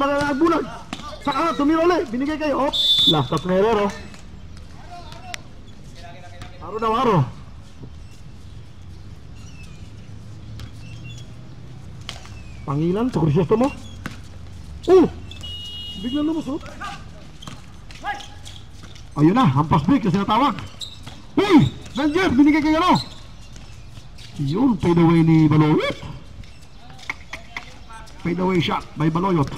Bulag. Saka tumira ulit. Binigay kayo. Oh. Last up na Herrero. Aro daw, aro. Pangilan, sa Crucioso mo. Oh! Biglang lumusot. Ayun na, hampas break kasi natawag. Hey! Ranger, binigay kayo ano? Yun, fade away ni Baloyot. Fade away shot by Baloyot.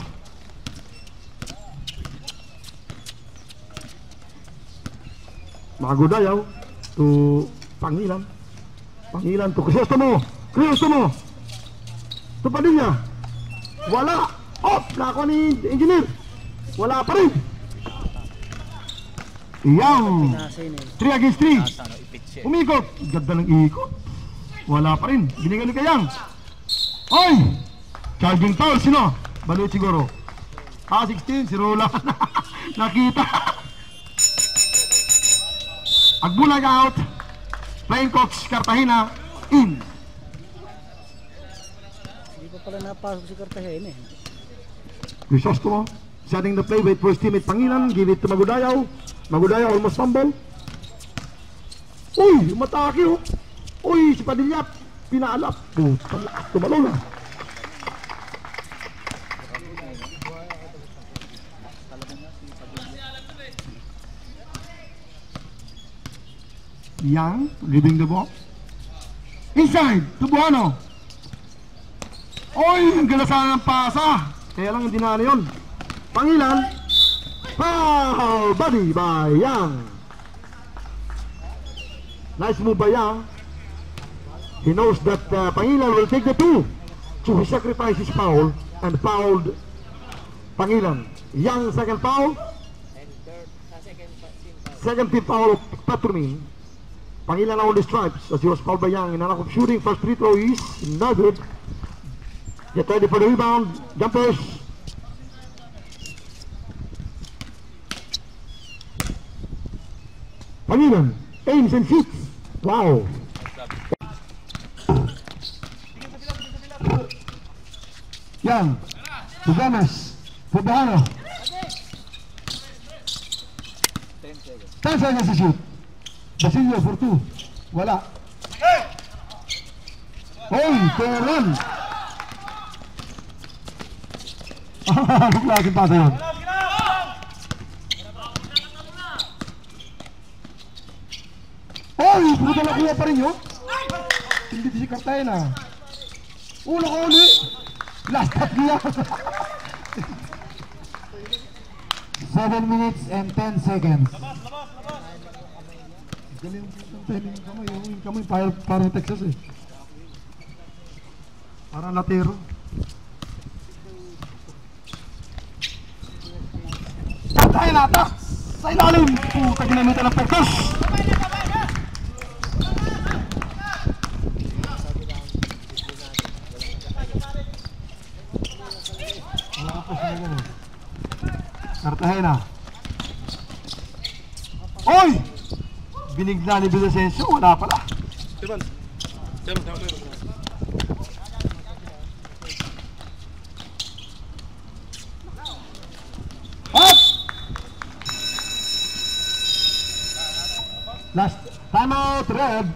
Magudayaw to Pangilan. Pangilan to Crisostomo. Crisostomo. To Padilla. Wala. Off! Nako ni Engineer. Wala pa rin. Yang 3 against 3. Umikot. Ganda ng ikot. Wala pa rin. Binigay ni Kayang. Oy! Charging foul. Sino? Balut siguro. 16. Si Rola. Nakita. Agbulag out. Flying Cox Cartagena in. Hindi pa pala napasok si Cartagena eh. Crisostomo setting the play with first teammate Pangilan. Give it to Magudayaw. Magudayaw almost fumble. Uy! Umatake oh. Uy! Si Padilla pinaalap. Tumalong na. Yang giving the ball inside to Buano. Oy, ang galasan ng pasa. Kaya lang hindi na yun. Pangilan. Foul body by Yang. Nice move by Yang. He knows that Pangilan will take the two. So he sacrifices foul and fouled Pangilan. Yang second foul. Second team foul of Patrumin. Pangilan on the stripes as he was fouled by Yang in a lack of shooting. First free throw is not good. Get ready for the rebound. Jumpers. Pangilan aims and shoots. Wow. Yang to Gomez. Fubano. 10 seconds to shoot. Basilio for 2. Wala. Oy, Teran. Anong klaseng pasa yun? Oy, puto na kuha pa rin yun. Hindi si Cartagena. Ulo ko uli. Last up niya. 7 minutes and 10 seconds. Galing yung timing kamay. Yung kamay parang Texas eh. Parang latero. Cartagena attack sa ilalim. Puta, ginamitan ng Pecos. Cartagena. Oy! Binigla ni Villasencio, wala pala. Up! Last time out, red.